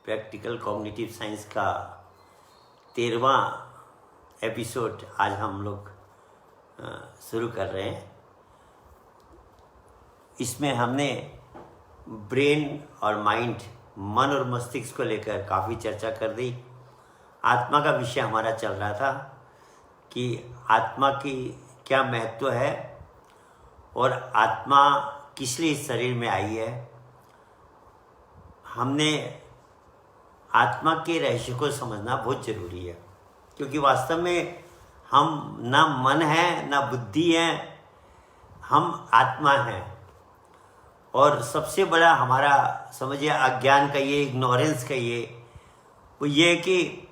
Practical cognitive science का 13वां episode आज हम लोग शुरू कर रहे हैं। इसमें हमने ब्रेन और माइंड, मन और मस्तिष्क को लेकर काफ़ी चर्चा कर दी। आत्मा का विषय हमारा चल रहा था कि आत्मा की क्या महत्व है और आत्मा किस लिए इस शरीर में आई है। हमने आत्मा के रहस्य को समझना बहुत ज़रूरी है, क्योंकि वास्तव में हम ना मन है ना बुद्धि है, हम आत्मा हैं। और सबसे बड़ा हमारा समझिए अज्ञान कहिए, इग्नोरेंस कहिए, वो ये है कि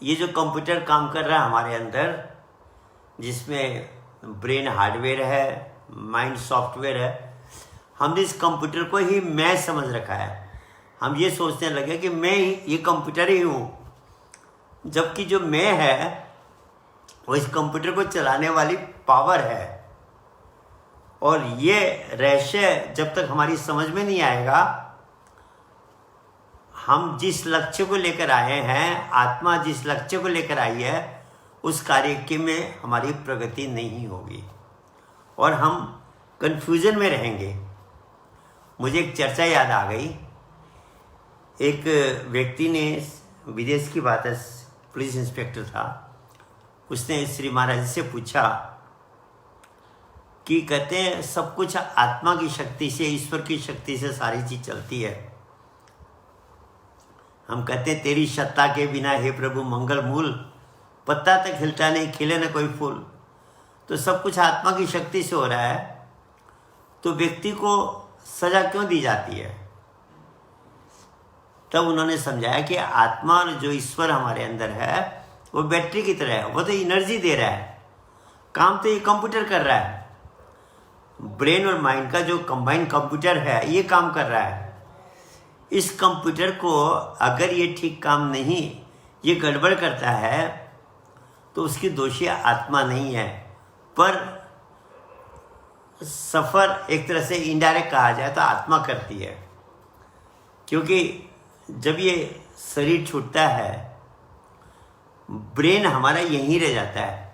ये जो कंप्यूटर काम कर रहा है हमारे अंदर, जिसमें ब्रेन हार्डवेयर है, माइंड सॉफ्टवेयर है, हमने इस कंप्यूटर को ही मैं समझ रखा है। हम ये सोचने लगे कि मैं ये कंप्यूटर ही हूँ, जबकि जो मैं है वो इस कंप्यूटर को चलाने वाली पावर है। और ये रहस्य जब तक हमारी समझ में नहीं आएगा, हम जिस लक्ष्य को लेकर आए हैं, आत्मा जिस लक्ष्य को लेकर आई है, उस कार्य में हमारी प्रगति नहीं होगी और हम कंफ्यूजन में रहेंगे। मुझे एक चर्चा याद आ गई। एक व्यक्ति ने, विदेश की बात है, पुलिस इंस्पेक्टर था, उसने श्री महाराज से पूछा कि कहते हैं सब कुछ आत्मा की शक्ति से, ईश्वर की शक्ति से सारी चीज चलती है। हम कहते हैं तेरी सत्ता के बिना हे प्रभु मंगल मूल, पत्ता तक हिलता नहीं, खिले न कोई फूल। तो सब कुछ आत्मा की शक्ति से हो रहा है, तो व्यक्ति को सजा क्यों दी जाती है? तब उन्होंने समझाया कि आत्मा और जो ईश्वर हमारे अंदर है वो बैटरी की तरह है, वो तो एनर्जी दे रहा है, काम तो ये कंप्यूटर कर रहा है। ब्रेन और माइंड का जो कंबाइन कंप्यूटर है ये काम कर रहा है। इस कंप्यूटर को अगर ये ठीक काम नहीं, ये गड़बड़ करता है, तो उसकी दोषी आत्मा नहीं है, पर सफ़र एक तरह से इनडायरेक्ट कहा जाए तो आत्मा करती है। क्योंकि जब ये शरीर छूटता है, ब्रेन हमारा यहीं रह जाता है,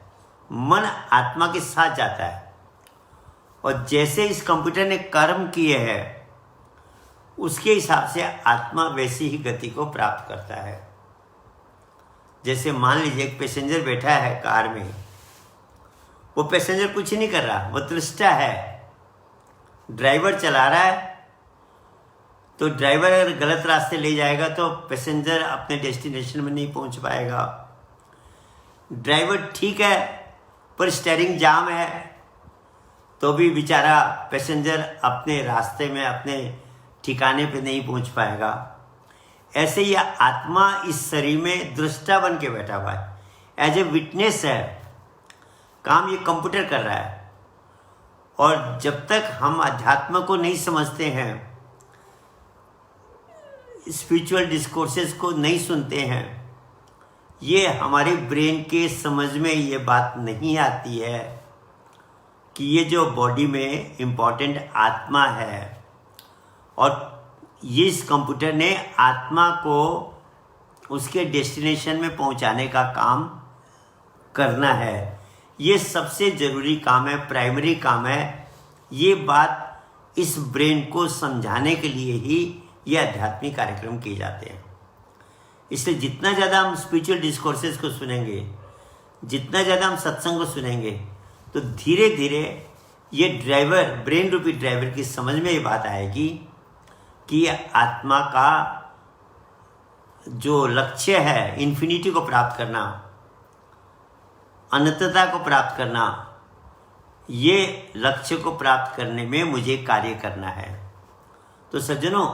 मन आत्मा के साथ जाता है, और जैसे इस कंप्यूटर ने कर्म किए हैं उसके हिसाब से आत्मा वैसी ही गति को प्राप्त करता है। जैसे मान लीजिए एक पैसेंजर बैठा है कार में, वो पैसेंजर कुछ नहीं कर रहा, वो दृष्टा है। ड्राइवर चला रहा है, तो ड्राइवर अगर गलत रास्ते ले जाएगा तो पैसेंजर अपने डेस्टिनेशन में नहीं पहुंच पाएगा। ड्राइवर ठीक है पर स्टीयरिंग जाम है, तो भी बेचारा पैसेंजर अपने रास्ते में, अपने ठिकाने पे नहीं पहुंच पाएगा। ऐसे ही आत्मा इस शरीर में दृष्टा बन के बैठा हुआ है, एज ए विटनेस है। काम ये कंप्यूटर कर रहा है। और जब तक हम अध्यात्म को नहीं समझते हैं, स्पिरिचुअल डिस्कोर्सेस को नहीं सुनते हैं, ये हमारे ब्रेन के समझ में ये बात नहीं आती है कि ये जो बॉडी में इम्पोर्टेंट आत्मा है, और ये इस कंप्यूटर ने आत्मा को उसके डेस्टिनेशन में पहुंचाने का काम करना है। ये सबसे ज़रूरी काम है, प्राइमरी काम है। ये बात इस ब्रेन को समझाने के लिए ही ये आध्यात्मिक कार्यक्रम किए जाते हैं। इसलिए जितना ज़्यादा हम स्पिरिचुअल डिस्कोर्सेस को सुनेंगे, जितना ज़्यादा हम सत्संग को सुनेंगे, तो धीरे धीरे ये ड्राइवर, ब्रेन रूपी ड्राइवर की समझ में ये बात आएगी कि आत्मा का जो लक्ष्य है, इन्फिनिटी को प्राप्त करना, अनंतता को प्राप्त करना, ये लक्ष्य को प्राप्त करने में मुझे कार्य करना है। तो सज्जनों,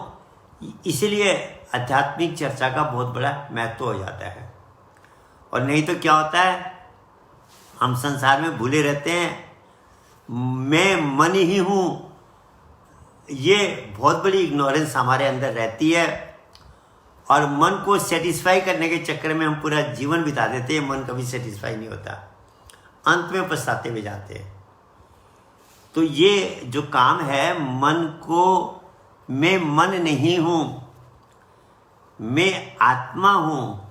इसीलिए आध्यात्मिक चर्चा का बहुत बड़ा महत्व हो जाता है। और नहीं तो क्या होता है, हम संसार में भूले रहते हैं, मैं मन ही हूँ। ये बहुत बड़ी इग्नोरेंस हमारे अंदर रहती है, और मन को सेटिस्फाई करने के चक्कर में हम पूरा जीवन बिता देते हैं। मन कभी सेटिस्फाई नहीं होता, अंत में पछताते हुए जाते हैं। तो ये जो काम है, मन को, मैं मन नहीं हूँ, मैं आत्मा हूँ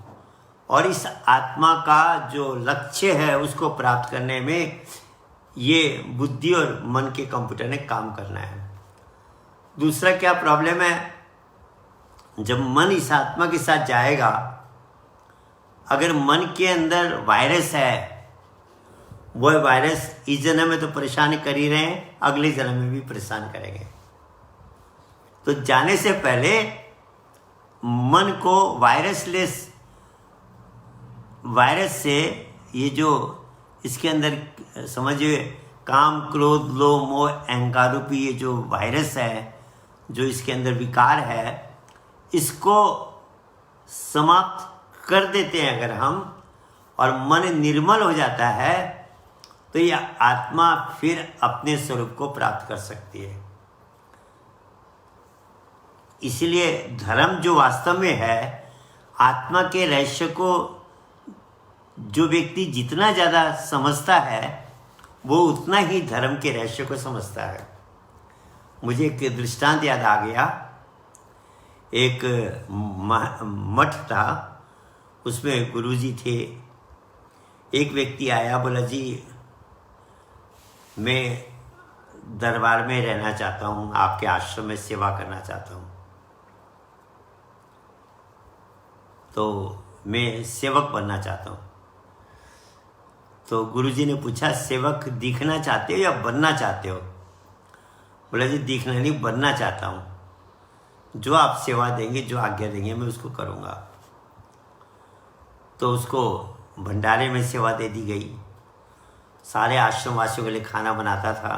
और इस आत्मा का जो लक्ष्य है उसको प्राप्त करने में ये बुद्धि और मन के कंप्यूटर ने काम करना है। दूसरा क्या प्रॉब्लम है, जब मन इस आत्मा के साथ जाएगा, अगर मन के अंदर वायरस है, वह वायरस इस जन्म में तो परेशान कर ही रहे हैं, अगले जन्म में भी परेशान करेंगे। तो जाने से पहले मन को वायरस से, ये जो इसके अंदर समझिए काम क्रोध लोभ मोह अहंकार रूपी ये जो वायरस है, जो इसके अंदर विकार है, इसको समाप्त कर देते हैं अगर हम, और मन निर्मल हो जाता है, तो यह आत्मा फिर अपने स्वरूप को प्राप्त कर सकती है। इसलिए धर्म जो वास्तव में है, आत्मा के रहस्य को जो व्यक्ति जितना ज़्यादा समझता है, वो उतना ही धर्म के रहस्य को समझता है। मुझे एक दृष्टांत याद आ गया। एक मठ था, उसमें गुरुजी थे। एक व्यक्ति आया, बोला जी मैं दरबार में रहना चाहता हूँ, आपके आश्रम में सेवा करना चाहता हूँ, तो मैं सेवक बनना चाहता हूँ। तो गुरुजी ने पूछा, सेवक दिखना चाहते हो या बनना चाहते हो? बोला जी दिखना नहीं, बनना चाहता हूँ। जो आप सेवा देंगे, जो आज्ञा देंगे, मैं उसको करूँगा। तो उसको भंडारे में सेवा दे दी गई। सारे आश्रम वासियों के लिए खाना बनाता था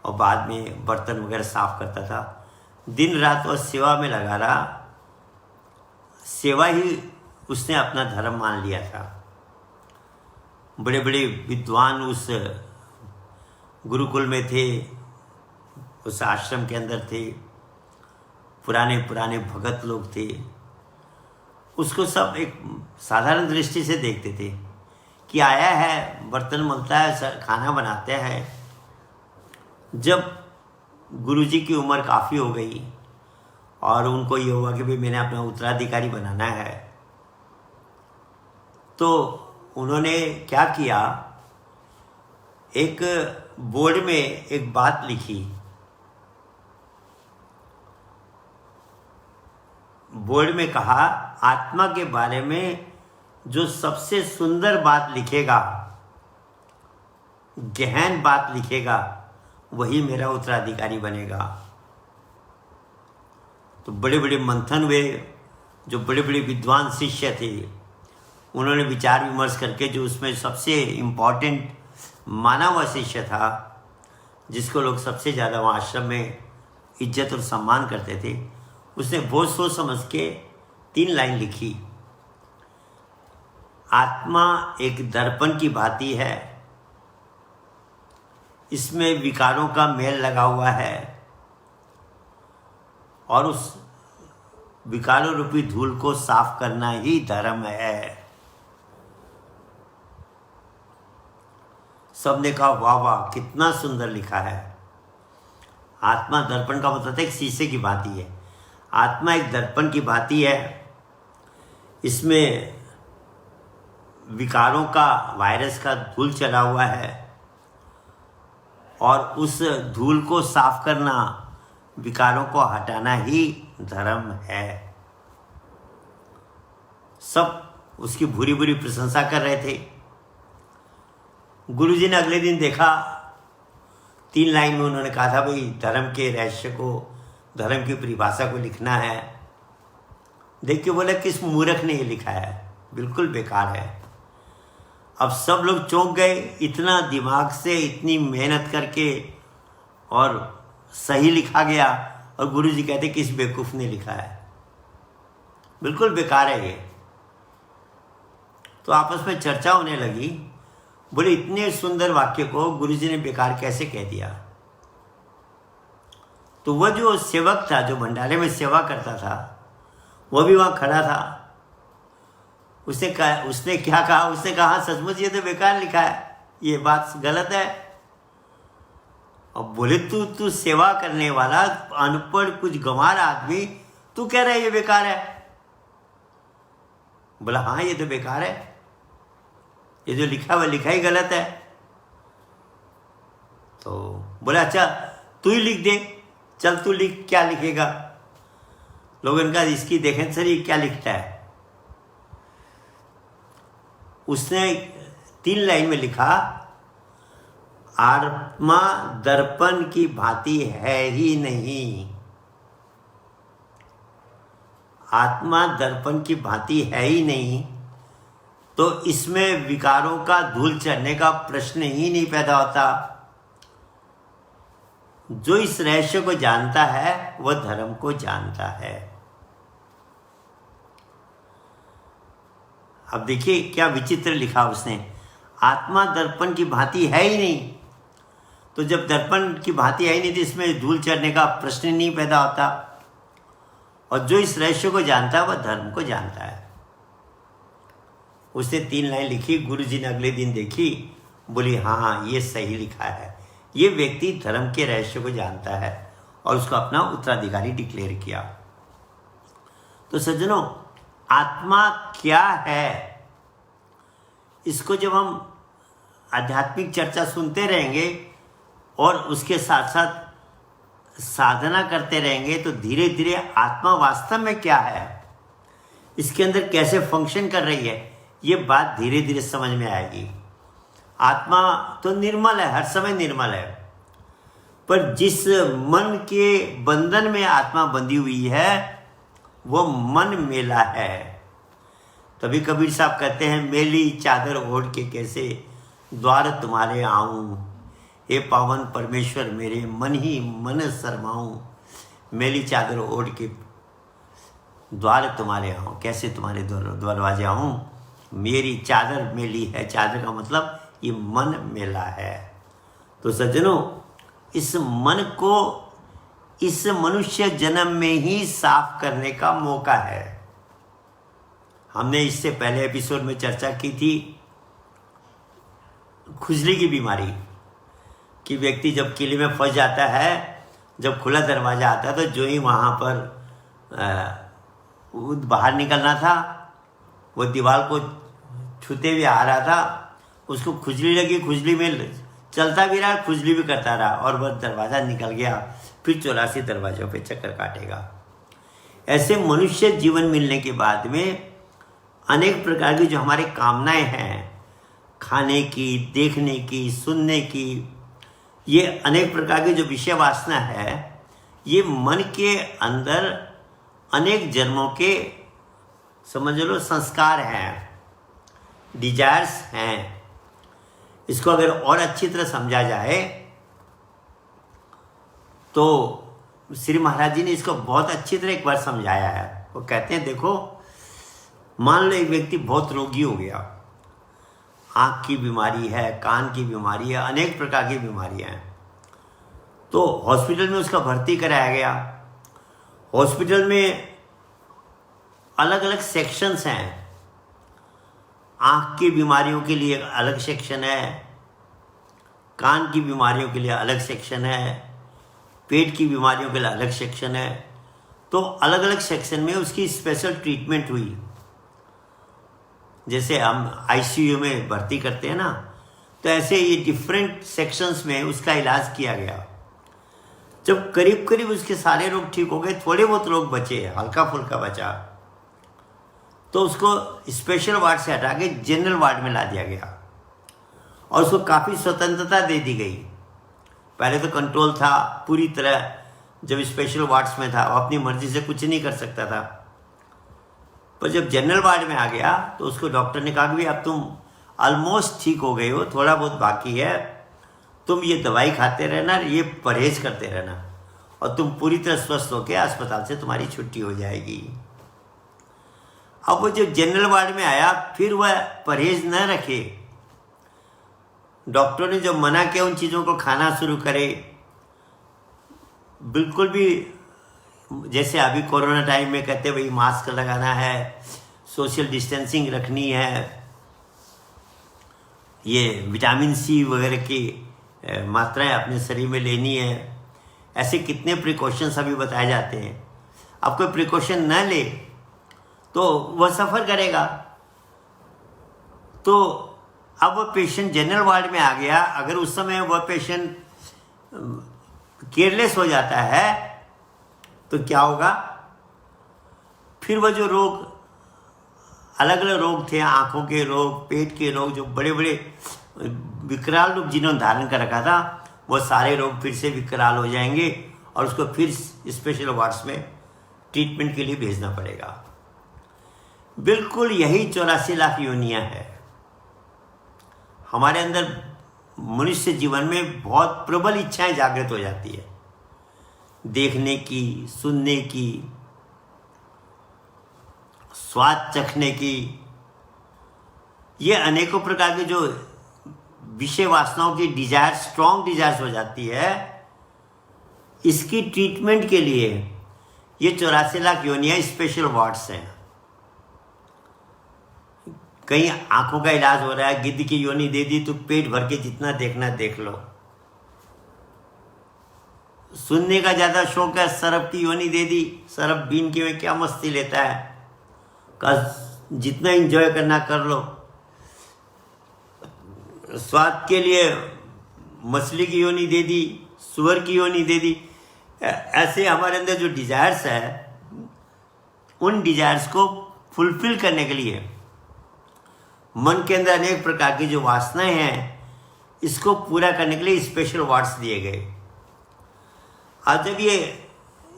और बाद में बर्तन वगैरह साफ करता था। दिन रात वह सेवा में लगा रहा। सेवा ही उसने अपना धर्म मान लिया था। बड़े बड़े विद्वान उस गुरुकुल में थे, उस आश्रम के अंदर थे, पुराने पुराने भगत लोग थे। उसको सब एक साधारण दृष्टि से देखते थे कि आया है, बर्तन मलता है, खाना बनाते हैं। जब गुरुजी की उम्र काफ़ी हो गई और उनको ये हुआ कि भाई मैंने अपना उत्तराधिकारी बनाना है, तो उन्होंने क्या किया, एक बोर्ड में एक बात लिखी। बोर्ड में कहा, आत्मा के बारे में जो सबसे सुंदर बात लिखेगा, गहन बात लिखेगा, वही मेरा उत्तराधिकारी बनेगा। तो बड़े बड़े मंथन हुए। जो बड़े बड़े विद्वान शिष्य थे, उन्होंने विचार विमर्श करके जो उसमें सबसे इम्पोर्टेंट माना हुआ शिष्य था, जिसको लोग सबसे ज़्यादा वहाँ आश्रम में इज्जत और सम्मान करते थे, उसने बहुत सोच समझ के 3 लाइन लिखी। आत्मा एक दर्पण की भांति है, इसमें विकारों का मेल लगा हुआ है और उस विकारों रूपी धूल को साफ करना ही धर्म है। सबने कहा वाह वाह, कितना सुंदर लिखा है। आत्मा दर्पण का मतलब एक शीशे की भांति है। आत्मा एक दर्पण की भांति है, इसमें विकारों का वायरस का धूल चला हुआ है और उस धूल को साफ करना, विकारों को हटाना ही धर्म है। सब उसकी बुरी बुरी प्रशंसा कर रहे थे। गुरुजी ने अगले दिन देखा, 3 लाइन में उन्होंने कहा था भाई धर्म के रहस्य को, धर्म की परिभाषा को लिखना है। देख के बोले किस मूर्ख ने ये लिखा है, बिल्कुल बेकार है। अब सब लोग चौंक गए, इतना दिमाग से इतनी मेहनत करके और सही लिखा गया, और गुरुजी कहते किस बेवकूफ ने लिखा है, बिल्कुल बेकार है ये। तो आपस में चर्चा होने लगी। बोले इतने सुंदर वाक्य को गुरुजी ने बेकार कैसे कह दिया। तो वह जो सेवक था, जो भंडारे में सेवा करता था, वह भी वहाँ खड़ा था। उसने क्या कहा, उसने कहा सचमुच ये तो बेकार लिखा है, ये बात गलत है। और बोले तू सेवा करने वाला अनपढ़ कुछ गंवार आदमी, तू कह रहा है ये बेकार है। बोला हाँ ये तो बेकार है, ये जो लिखा हुआ लिखा ही गलत है। तो बोला अच्छा तू ही लिख दे, चल तू लिख, क्या लिखेगा? लोगों ने कहा इसकी देखें सर ये क्या लिखता है। उसने 3 लाइन में लिखा, आत्मा दर्पण की भांति है ही नहीं। आत्मा दर्पण की भांति है ही नहीं, तो इसमें विकारों का धूल चढ़ने का प्रश्न ही नहीं पैदा होता। जो इस रहस्य को जानता है वह धर्म को जानता है। अब देखिए क्या विचित्र लिखा उसने, आत्मा दर्पण की भांति है ही नहीं, तो जब दर्पण की भांति है ही नहीं तो इसमें धूल चढ़ने का प्रश्न नहीं पैदा होता। और जो इस रहस्य को जानता है वह धर्म को जानता है। उसने 3 लाइन लिखी, गुरुजी ने अगले दिन देखी, बोली हाँ ये सही लिखा है, ये व्यक्ति धर्म के रहस्य को जानता है, और उसको अपना उत्तराधिकारी डिक्लेयर किया। तो सज्जनों, आत्मा क्या है, इसको जब हम आध्यात्मिक चर्चा सुनते रहेंगे और उसके साथ साथ साधना करते रहेंगे तो धीरे धीरे आत्मा वास्तव में क्या है, इसके अंदर कैसे फंक्शन कर रही है, ये बात धीरे धीरे समझ में आएगी। आत्मा तो निर्मल है, हर समय निर्मल है, पर जिस मन के बंधन में आत्मा बंधी हुई है वो मन मेला है। तभी कबीर साहब कहते हैं, मेली चादर ओढ़ के कैसे द्वार तुम्हारे आऊं, हे पावन परमेश्वर मेरे मन ही मन शर्माऊं। मेली चादर ओढ़ के द्वार तुम्हारे आऊं, कैसे तुम्हारे दरवाजे आऊं, मेरी चादर मेली है। चादर का मतलब ये मन मेला है। तो सज्जनों, इस मन को इस मनुष्य जन्म में ही साफ करने का मौका है। हमने इससे पहले एपिसोड में चर्चा की थी खुजली की बीमारी, कि व्यक्ति जब किले में फंस जाता है, जब खुला दरवाज़ा आता है तो जो ही वहाँ पर बाहर निकलना था, वो दीवार को छूते हुए आ रहा था, उसको खुजली लगी, खुजली में चलता भी रहा, खुजली भी करता रहा, और वह दरवाज़ा निकल गया, फिर 84 दरवाज़ों पे चक्कर काटेगा। ऐसे मनुष्य जीवन मिलने के बाद में अनेक प्रकार की जो हमारी कामनाएं हैं, खाने की, देखने की, सुनने की, ये अनेक प्रकार की जो विषय वासना है, ये मन के अंदर अनेक जन्मों के समझ लो संस्कार हैं, डिजायर्स हैं। इसको अगर और अच्छी तरह समझा जाए तो श्री महाराज जी ने इसको बहुत अच्छी तरह एक बार समझाया है। वो कहते हैं, देखो मान लो एक व्यक्ति बहुत रोगी हो गया, आँख की बीमारी है, कान की बीमारी है, अनेक प्रकार की बीमारियां हैं। तो हॉस्पिटल में उसका भर्ती कराया गया। हॉस्पिटल में अलग अलग सेक्शंस हैं। आँख की बीमारियों के लिए अलग सेक्शन है, कान की बीमारियों के लिए अलग सेक्शन है, पेट की बीमारियों के लिए अलग सेक्शन है। तो अलग अलग सेक्शन में उसकी स्पेशल ट्रीटमेंट हुई। जैसे हम आईसीयू में भर्ती करते हैं ना, तो ऐसे ये डिफरेंट सेक्शंस में उसका इलाज किया गया। जब करीब करीब उसके सारे रोग ठीक हो गए, थोड़े बहुत रोग बचे, हल्का फुल्का बचा, तो उसको स्पेशल वार्ड से हटा के जनरल वार्ड में ला दिया गया और उसको काफ़ी स्वतंत्रता दे दी गई। पहले तो कंट्रोल था पूरी तरह, जब स्पेशल वार्ड्स में था वो अपनी मर्जी से कुछ नहीं कर सकता था। पर जब जनरल वार्ड में आ गया तो उसको डॉक्टर ने कहा कि अब तुम ऑलमोस्ट ठीक हो गए हो, थोड़ा बहुत बाकी है, तुम ये दवाई खाते रहना, ये परहेज करते रहना, और तुम पूरी तरह स्वस्थ होकर अस्पताल से तुम्हारी छुट्टी हो जाएगी। अब वो जब जनरल वार्ड में आया, फिर वह परहेज न रखे, डॉक्टर ने जो मना किया उन चीज़ों को खाना शुरू करे, बिल्कुल भी जैसे अभी कोरोना टाइम में कहते भाई मास्क लगाना है, सोशल डिस्टेंसिंग रखनी है, ये विटामिन सी वगैरह की मात्राएं अपने शरीर में लेनी है, ऐसे कितने प्रिकॉशंस अभी बताए जाते हैं। अब कोई प्रिकॉशन न ले तो वह सफ़र करेगा, तो अब वह पेशेंट जनरल वार्ड में आ गया, अगर उस समय वह पेशेंट केयरलेस हो जाता है तो क्या होगा? फिर वह जो रोग, अलग अलग रोग थे, आंखों के रोग, पेट के रोग, जो बड़े बड़े विकराल रूप जिन्होंने धारण कर रखा था, वो सारे रोग फिर से विकराल हो जाएंगे और उसको फिर स्पेशल वार्ड्स में ट्रीटमेंट के लिए भेजना पड़ेगा। बिल्कुल यही 84 लाख योनियां है। हमारे अंदर मनुष्य जीवन में बहुत प्रबल इच्छाएं जागृत हो जाती है, देखने की, सुनने की, स्वाद चखने की। ये अनेकों प्रकार के जो विषय वासनाओं की डिजायर, स्ट्रॉन्ग डिजायर्स हो जाती है, इसकी ट्रीटमेंट के लिए ये 84 लाख योनियां स्पेशल वार्ड्स हैं। कहीं आंखों का इलाज हो रहा है, गिद्ध की योनि दे दी तो पेट भर के जितना देखना देख लो। सुनने का ज्यादा शौक है, सरफ की योनि दे दी, सरफ बीन की में क्या मस्ती लेता है, जितना एंजॉय करना कर लो। स्वाद के लिए मछली की योनि दे दी, सुअर की योनि दे दी। ऐसे हमारे अंदर जो डिजायर्स है, उन डिजायर्स को फुलफिल करने के लिए मन के अंदर अनेक प्रकार की जो वासनाएं हैं, इसको पूरा करने के लिए स्पेशल वार्ड्स दिए गए। और जब ये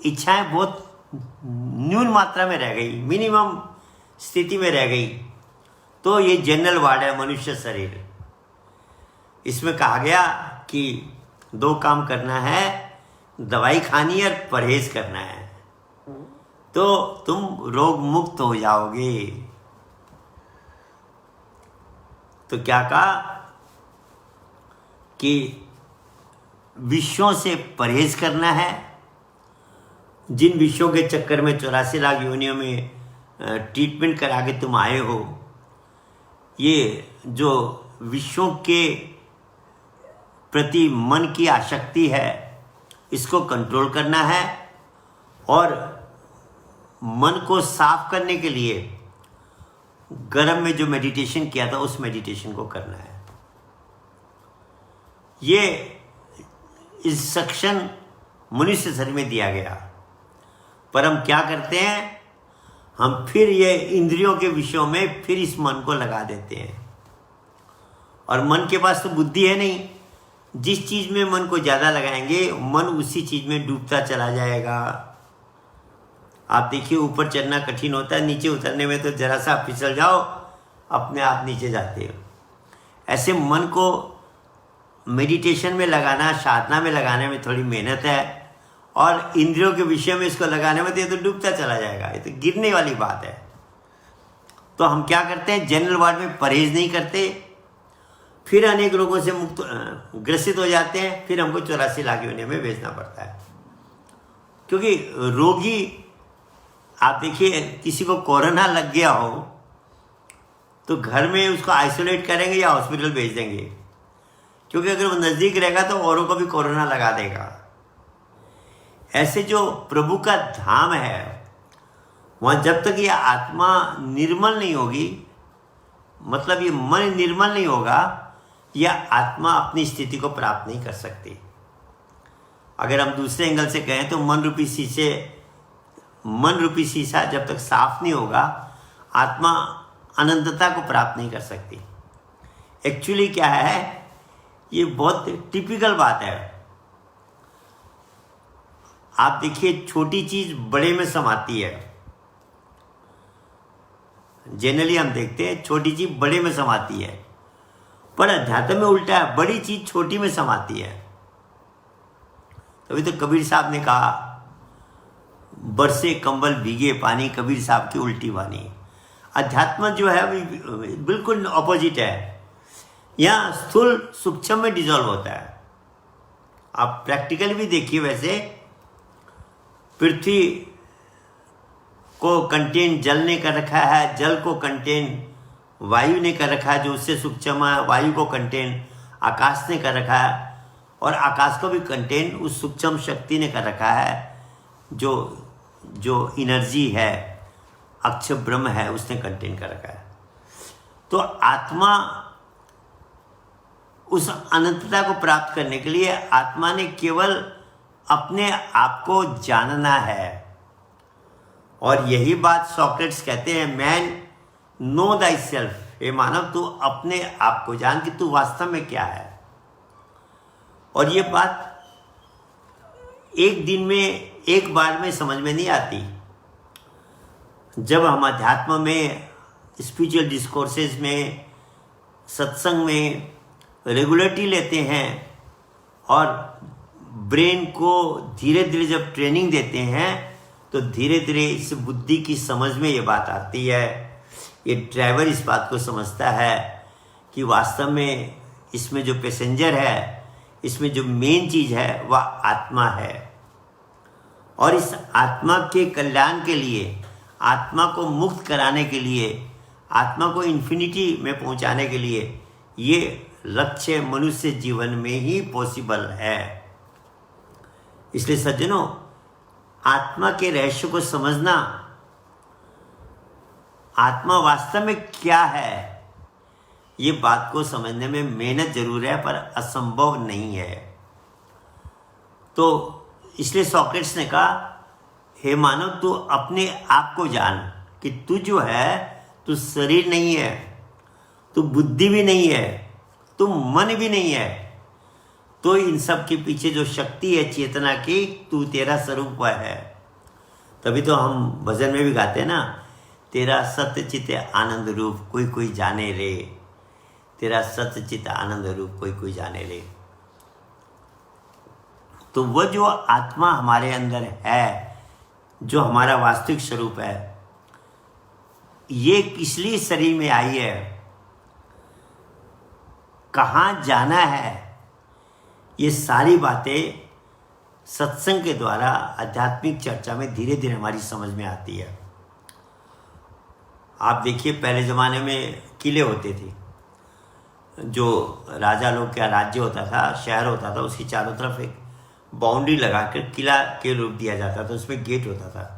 इच्छाएं बहुत न्यून मात्रा में रह गई, मिनिमम स्थिति में रह गई, तो ये जनरल वार्ड है मनुष्य शरीर। इसमें कहा गया कि 2 काम करना है, दवाई खानी है और परहेज करना है, तो तुम रोग मुक्त हो जाओगे। तो क्या कहा कि विषयों से परहेज करना है। जिन विषयों के चक्कर में 84 लाख योनियों में ट्रीटमेंट करा के तुम आए हो, ये जो विषयों के प्रति मन की आसक्ति है, इसको कंट्रोल करना है और मन को साफ करने के लिए गर्म में जो मेडिटेशन किया था, उस मेडिटेशन को करना है। ये इंस्ट्रक्शन मनुष्य शरीर में दिया गया। पर हम क्या करते हैं? हम फिर ये इंद्रियों के विषयों में फिर इस मन को लगा देते हैं, और मन के पास तो बुद्धि है नहीं। जिस चीज में मन को ज्यादा लगाएंगे, मन उसी चीज में डूबता चला जाएगा। आप देखिए, ऊपर चढ़ना कठिन होता है, नीचे उतरने में तो जरा सा फिसल जाओ, अपने आप नीचे जाते हो। ऐसे मन को मेडिटेशन में लगाना, साधना में लगाने में थोड़ी मेहनत है, और इंद्रियों के विषय में इसको लगाने में तो डूबता चला जाएगा, ये तो गिरने वाली बात है। तो हम क्या करते हैं? जनरल वार्ड में परहेज नहीं करते, फिर अनेक रोगों से मुक्त ग्रसित हो जाते हैं, फिर हमको 84 लाख योनियों में भेजना पड़ता है। क्योंकि रोगी, आप देखिए, किसी को कोरोना लग गया हो तो घर में उसको आइसोलेट करेंगे या हॉस्पिटल भेज देंगे? क्योंकि अगर वो नजदीक रहेगा तो औरों को भी कोरोना लगा देगा। ऐसे जो प्रभु का धाम है, वहां जब तक ये आत्मा निर्मल नहीं होगी, मतलब ये मन निर्मल नहीं होगा, यह आत्मा अपनी स्थिति को प्राप्त नहीं कर सकती। अगर हम दूसरे एंगल से कहें तो मन रूपी शीशा जब तक साफ नहीं होगा, आत्मा अनंतता को प्राप्त नहीं कर सकती। एक्चुअली क्या है, ये बहुत टिपिकल बात है। आप देखिए, छोटी चीज बड़े में समाती है। जनरली हम देखते हैं छोटी चीज बड़े में समाती है, पर अध्यात्म में उल्टा है, बड़ी चीज छोटी में समाती है। तभी तो कबीर साहब ने कहा, बरसे कंबल भीगे पानी, कबीर साहब की उल्टी वाणी। अध्यात्म जो है बिल्कुल ऑपोजिट है। यहाँ स्थूल सूक्ष्म में डिजॉल्व होता है। आप प्रैक्टिकल भी देखिए, वैसे पृथ्वी को कंटेन जल ने कर रखा है, जल को कंटेन वायु ने कर रखा है, जो उससे सूक्ष्म है। वायु को कंटेन आकाश ने कर रखा है, और आकाश को भी कंटेन उस सूक्ष्म शक्ति ने कर रखा है, जो एनर्जी है, अक्षर ब्रह्म है, उसने कंटेन कर रखा है। तो आत्मा उस अनंतता को प्राप्त करने के लिए आत्मा ने केवल अपने आप को जानना है। और यही बात सॉक्रेट्स कहते हैं, मैन नो दाई सेल्फ, हे मानव तू अपने आप को जान कि तू वास्तव में क्या है। और ये बात एक दिन में, एक बार में समझ में नहीं आती। जब हम अध्यात्म में, स्पिरिचुअल डिस्कोर्सेज में, सत्संग में रेगुलरिटी लेते हैं और ब्रेन को धीरे धीरे जब ट्रेनिंग देते हैं तो धीरे धीरे इस बुद्धि की समझ में ये बात आती है। ये ड्राइवर इस बात को समझता है कि वास्तव में इसमें जो पैसेंजर है, इसमें जो मेन चीज़ है वह आत्मा है। और इस आत्मा के कल्याण के लिए, आत्मा को मुक्त कराने के लिए, आत्मा को इन्फिनिटी में पहुंचाने के लिए ये लक्ष्य मनुष्य जीवन में ही पॉसिबल है। इसलिए सज्जनों, आत्मा के रहस्य को समझना, आत्मा वास्तव में क्या है, ये बात को समझने में मेहनत जरूर है पर असंभव नहीं है। तो इसलिए सॉक्रेट्स ने कहा, हे मानव तू अपने आप को जान कि तू जो है, तू शरीर नहीं है, तू बुद्धि भी नहीं है, तू मन भी नहीं है। तो इन सब के पीछे जो शक्ति है चेतना की, तू तेरा स्वरूप वह है। तभी तो हम भजन में भी गाते हैं ना, तेरा सत्य चित्त आनंद रूप कोई कोई जाने रे, तेरा सत्य चित्त आनंद रूप कोई कोई जाने रे। तो वह जो आत्मा हमारे अंदर है, जो हमारा वास्तविक स्वरूप है, ये किस लिए शरीर में आई है, कहाँ जाना है, ये सारी बातें सत्संग के द्वारा आध्यात्मिक चर्चा में धीरे धीरे हमारी समझ में आती है। आप देखिए, पहले ज़माने में किले होते थे, जो राजा लोग का राज्य होता था, शहर होता था, उसकी चारों तरफ एक बाउंड्री लगाकर किला के रूप दिया जाता था, उसमें गेट होता था।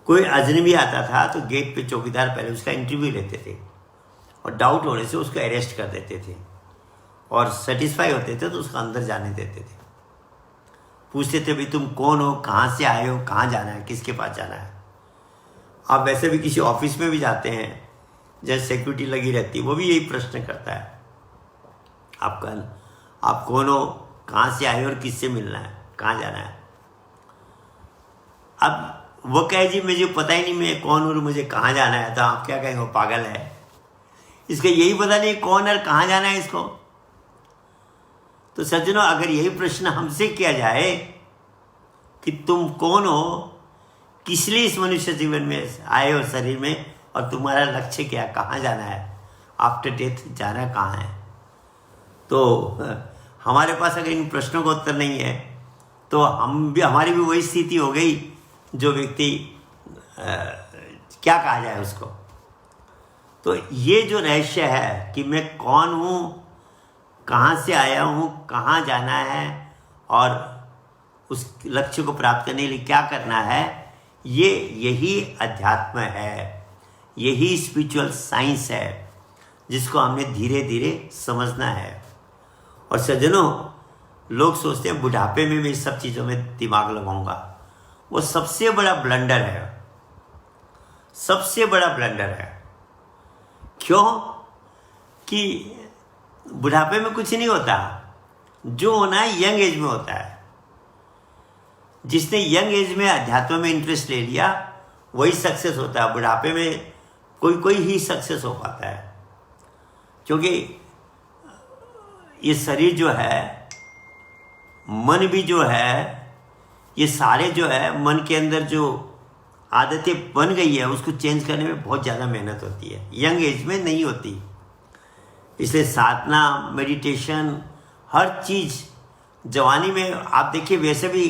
कोई अजनबी आता था तो गेट पे चौकीदार पहले उसका इंटरव्यू लेते थे और डाउट होने से उसको अरेस्ट कर देते थे, और सेटिस्फाई होते थे तो उसको अंदर जाने देते थे। पूछते थे, भाई तुम कौन हो, कहाँ से आए हो, कहाँ जाना है, किसके पास जाना है। आप वैसे भी किसी ऑफिस में भी जाते हैं, जैसे सिक्योरिटी लगी रहती है, वो भी यही प्रश्न करता है, आप कौन हो, कहाँ से आए हो और किससे मिलना है, कहाँ जाना है। अब वो कहे जी मुझे पता ही नहीं मैं कौन हूँ, मुझे कहाँ जाना है, तो आप क्या कहेंगे, वो पागल है, इसका यही पता नहीं कौन है, कहाँ जाना है इसको। तो सज्जनों, अगर यही प्रश्न हमसे किया जाए कि तुम कौन हो, किस लिए इस मनुष्य जीवन में आए हो शरीर में, और तुम्हारा लक्ष्य क्या, कहाँ जाना है, आफ्टर डेथ जाना कहाँ है, तो हमारे पास अगर इन प्रश्नों का उत्तर नहीं है तो हमारी भी वही स्थिति हो गई जो व्यक्ति क्या कहा जाए उसको। तो ये जो रहस्य है कि मैं कौन हूँ, कहाँ से आया हूँ, कहाँ जाना है और उस लक्ष्य को प्राप्त करने के लिए क्या करना है, यही अध्यात्म है, यही स्पिरिचुअल साइंस है जिसको हमने धीरे धीरे समझना है। और सज्जनों, लोग सोचते हैं बुढ़ापे में मैं इस सब चीज़ों में दिमाग लगाऊंगा, वो सबसे बड़ा ब्लंडर है, सबसे बड़ा ब्लंडर है। क्यों? कि बुढ़ापे में कुछ नहीं होता, जो होना है यंग एज में होता है। जिसने यंग एज में अध्यात्म में इंटरेस्ट ले लिया वही सक्सेस होता है। बुढ़ापे में कोई ही सक्सेस हो पाता है, क्योंकि ये शरीर जो है, मन भी जो है, ये सारे जो है मन के अंदर जो आदतें बन गई है उसको चेंज करने में बहुत ज़्यादा मेहनत होती है, यंग एज में नहीं होती। इसलिए साधना, मेडिटेशन, हर चीज़ जवानी में आप देखिए, वैसे भी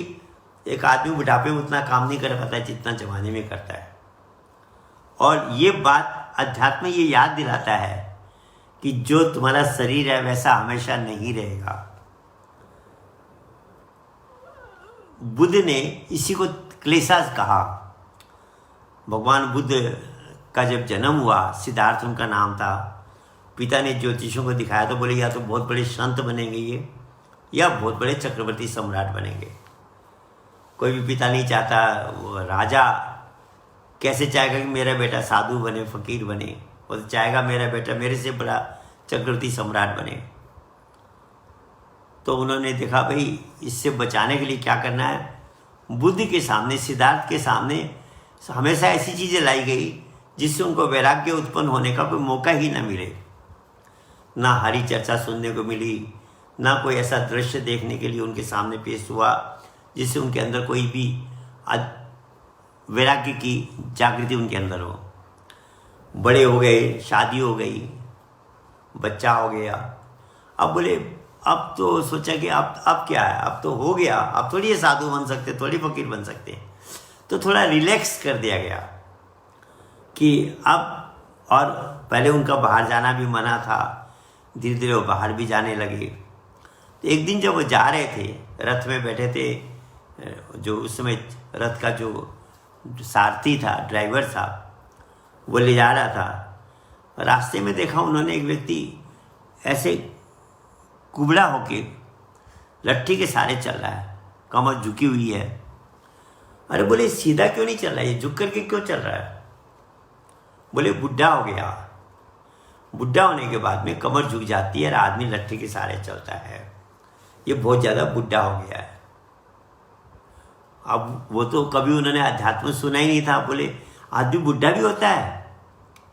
एक आदमी बुढ़ापे में उतना काम नहीं कर पाता है जितना जवानी में करता है। और ये बात अध्यात्म ये याद दिलाता है कि जो तुम्हारा शरीर है वैसा हमेशा नहीं रहेगा। बुद्ध ने इसी को क्लेशास कहा। भगवान बुद्ध का जब जन्म हुआ, सिद्धार्थ उनका नाम था, पिता ने ज्योतिषों को दिखाया तो बोले या तो बहुत बड़े संत बनेंगे ये, या बहुत बड़े चक्रवर्ती सम्राट बनेंगे। कोई भी पिता नहीं चाहता, वो राजा कैसे चाहेगा कि मेरा बेटा साधु बने, फकीर बने। वो तो चाहेगा मेरा बेटा मेरे से बड़ा चक्रवर्ती सम्राट बने। तो उन्होंने देखा भाई इससे बचाने के लिए क्या करना है। बुद्ध के सामने, सिद्धार्थ के सामने हमेशा ऐसी चीज़ें लाई गई जिससे उनको वैराग्य उत्पन्न होने का कोई मौका ही ना मिले। ना हरी चर्चा सुनने को मिली, ना कोई ऐसा दृश्य देखने के लिए उनके सामने पेश हुआ जिससे उनके अंदर कोई भी वैराग्य की जागृति उनके अंदर हो। बड़े हो गए, शादी हो गई, बच्चा हो गया। अब बोले अब तो सोचा कि अब क्या है, अब तो हो गया, अब थोड़ी ये साधु बन सकते, थोड़ी फकीर बन सकते। तो थोड़ा रिलैक्स कर दिया गया कि अब, और पहले उनका बाहर जाना भी मना था, धीरे धीरे वो बाहर भी जाने लगे। तो एक दिन जब वो जा रहे थे, रथ में बैठे थे, जो उस समय रथ का जो सारथी था, ड्राइवर था, वो ले जा रहा था। रास्ते में देखा उन्होंने एक व्यक्ति ऐसे कुबड़ा होके लट्ठी के सहारे चल रहा है, कमर झुकी हुई है। अरे बोले सीधा क्यों नहीं चल रहा है, ये झुक करके क्यों चल रहा है। बोले बुढ़ा हो गया। बुढ़ा होने के बाद में कमर झुक जाती है और आदमी लट्ठी के सहारे चलता है, ये बहुत ज़्यादा बुढ़ा हो गया है। अब वो तो कभी उन्होंने अध्यात्म सुना ही नहीं था। बोले आदमी बुढ़ा भी होता है।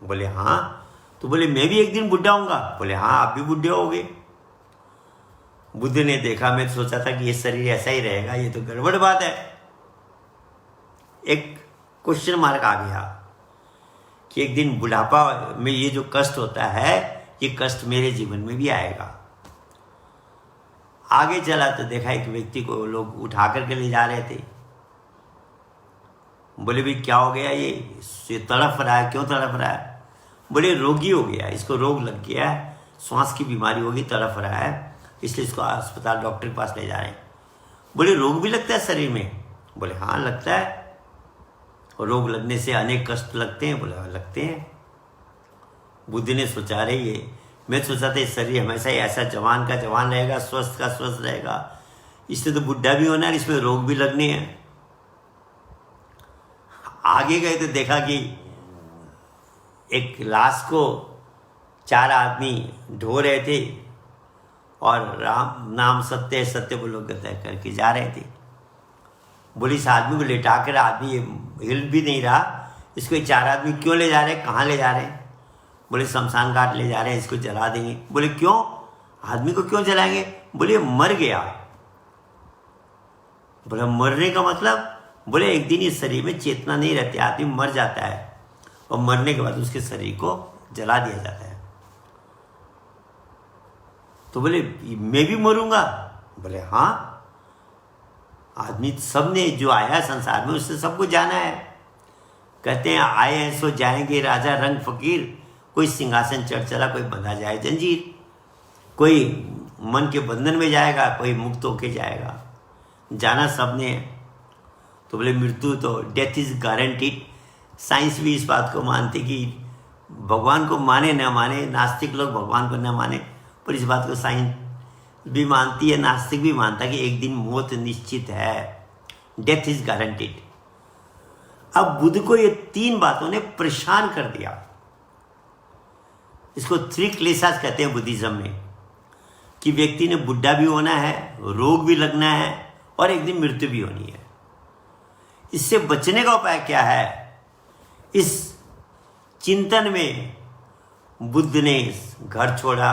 बोले हाँ। तो बोले मैं भी एक दिन बुढ़ा होऊंगा। बोले हाँ आप भी बुढ़े होगे। बुद्ध ने देखा, मैं सोचा था कि ये शरीर ऐसा ही रहेगा, ये तो गड़बड़ बात है। एक क्वेश्चन मार्क आ गया कि एक दिन बुढ़ापा में ये जो कष्ट होता है, ये कष्ट मेरे जीवन में भी आएगा। आगे चला तो देखा एक व्यक्ति को लोग उठा करके ले जा रहे थे। बोले भी क्या हो गया, ये तड़फ रहा है, क्यों तड़फ रहा है। बोले रोगी हो गया, इसको रोग लग गया है, श्वास की बीमारी होगी, तड़फ रहा है, इसलिए इसको अस्पताल डॉक्टर के पास ले जा रहे हैं। बोले रोग भी लगता है शरीर में। बोले हाँ लगता है, और रोग लगने से अनेक कष्ट लगते हैं। बोले लगते हैं। बुद्ध ने सोचा रहे ये, मैं सोचा था शरीर हमेशा ही ऐसा जवान का जवान रहेगा, स्वस्थ का स्वस्थ रहेगा, इससे तो बुढ़ा भी होना है, इसमें रोग भी लगने हैं। आगे गए तो देखा कि एक लाश को 4 आदमी ढो रहे थे और राम नाम सत्य है, सत्य बोलो गतय करके जा रहे थे। बोली इस आदमी को लेटा कर, आदमी हिल भी नहीं रहा, इसको 4 आदमी क्यों ले जा रहे हैं, कहाँ ले जा रहे हैं। बोले शमशान घाट ले जा रहे हैं, इसको जला देंगे। बोले क्यों, आदमी को क्यों जलाएंगे। बोले मर गया। बोले मरने का मतलब, बोले एक दिन इस शरीर में चेतना नहीं रहती, आदमी मर जाता है और मरने के बाद उसके शरीर को जला दिया जाता है। तो बोले मैं भी मरूंगा। बोले हाँ, आदमी सब ने जो आया संसार में उससे सबको जाना है। कहते हैं आए हैं सो जाएंगे, राजा रंग फकीर, कोई सिंहासन चढ़ चला, कोई बंधा जाए जंजीर, कोई मन के बंधन में जाएगा, कोई मुक्त होके जाएगा, जाना सबने है। तो बोले मृत्यु तो डेथ इज गारंटीड। साइंस भी इस बात को मानती कि भगवान को माने न माने, नास्तिक लोग भगवान को न माने, पर इस बात को साइंस भी मानती है, नास्तिक भी मानता है कि एक दिन मौत निश्चित है, डेथ इज गारंटीड। अब बुद्ध को ये 3 बातों ने परेशान कर दिया। इसको 3 क्लेशास कहते हैं बुद्धिज्म में, कि व्यक्ति ने बुढ़ा भी होना है, रोग भी लगना है और एक दिन मृत्यु भी होनी है। इससे बचने का उपाय क्या है। इस चिंतन में बुद्ध ने घर छोड़ा,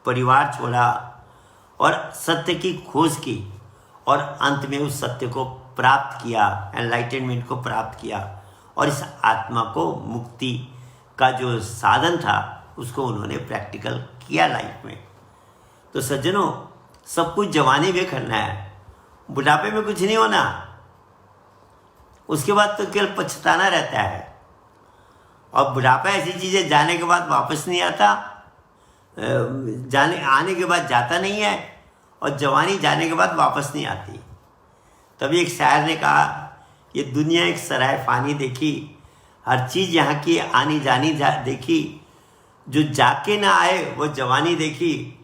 परिवार छोड़ा और सत्य की खोज की, और अंत में उस सत्य को प्राप्त किया, एनलाइटनमेंट को प्राप्त किया, और इस आत्मा को मुक्ति का जो साधन था उसको उन्होंने प्रैक्टिकल किया लाइफ में। तो सज्जनों, सब कुछ जवानी में करना है, बुढ़ापे में कुछ नहीं होना। उसके बाद तो केवल पछताना रहता है। और बुढ़ापा ऐसी चीज़ है जाने के बाद वापस नहीं आता, आने के बाद जाता नहीं है, और जवानी जाने के बाद वापस नहीं आती। तभी एक शायर ने कहा, ये दुनिया एक सराय फ़ानी देखी, हर चीज़ यहाँ की आनी जानी देखी, जो जाके ना आए वो जवानी देखी,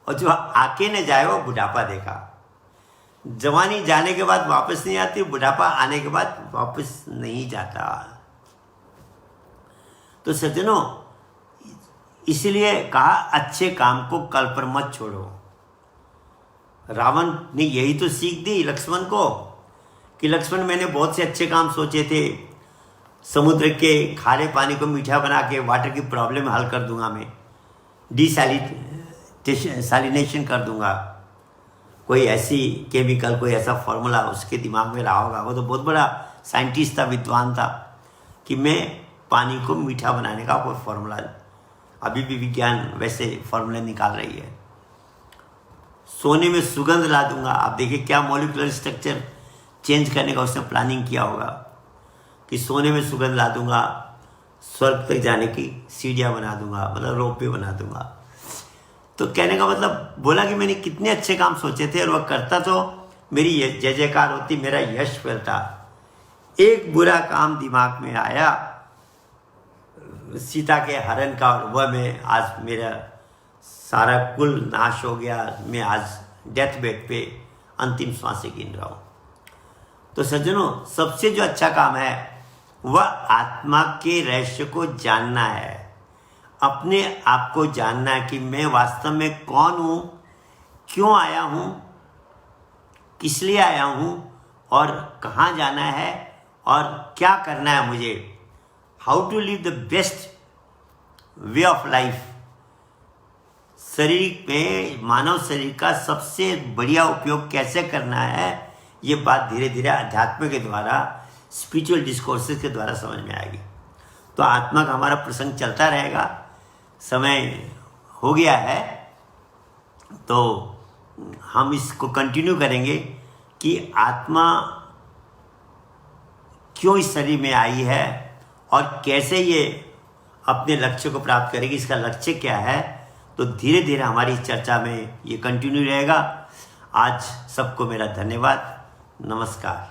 और जो आके न जाए वो बुढ़ापा देखा। जवानी जाने के बाद वापस नहीं आती, बुढ़ापा आने के बाद वापस नहीं जाता। तो सज्जनों, इसलिए कहा अच्छे काम को कल पर मत छोड़ो। रावण ने यही तो सीख दी लक्ष्मण को कि लक्ष्मण, मैंने बहुत से अच्छे काम सोचे थे, समुद्र के खारे पानी को मीठा बना के वाटर की प्रॉब्लम हल कर दूंगा, मैं डिसैलिनेशन कर दूंगा, कोई ऐसी केमिकल, कोई ऐसा फॉर्मूला उसके दिमाग में रहा होगा, वो तो बहुत बड़ा साइंटिस्ट था, विद्वान था, कि मैं पानी को मीठा बनाने का कोई फॉर्मूला, अभी भी विज्ञान वैसे फॉर्मूले निकाल रही है। सोने में सुगंध ला दूंगा। आप देखिए क्या मॉलिक्यूलर स्ट्रक्चर चेंज करने का उसने प्लानिंग किया होगा कि सोने में सुगंध ला दूंगा, स्वर्ग तक जाने की सीढ़ियाँ बना दूंगा, मतलब रोपवे बना दूंगा। तो कहने का मतलब बोला कि मैंने कितने अच्छे काम सोचे थे और वह करता तो मेरी जय जयकार होती, मेरा यश फैलता। एक बुरा काम दिमाग में आया सीता के हरण का, और वह मैं आज मेरा सारा कुल नाश हो गया, मैं आज डेथ बेड पे अंतिम सांसें गिन रहा हूँ। तो सज्जनों, सबसे जो अच्छा काम है वह आत्मा के रहस्य को जानना है, अपने आप को जानना है कि मैं वास्तव में कौन हूँ, क्यों आया हूँ, किस लिए आया हूँ और कहाँ जाना है और क्या करना है मुझे। How to live the best way of life. शरीर में, मानव शरीर का सबसे बढ़िया उपयोग कैसे करना है, ये बात धीरे धीरे अध्यात्म के द्वारा, स्पिरिचुअल डिस्कोर्सेस के द्वारा समझ में आएगी। तो आत्मा का हमारा प्रसंग चलता रहेगा। समय हो गया है तो हम इसको कंटिन्यू करेंगे कि आत्मा क्यों इस शरीर में आई है और कैसे ये अपने लक्ष्य को प्राप्त करेगी, इसका लक्ष्य क्या है। तो धीरे धीरे हमारी चर्चा में ये कंटिन्यू रहेगा। आज सबको मेरा धन्यवाद, नमस्कार।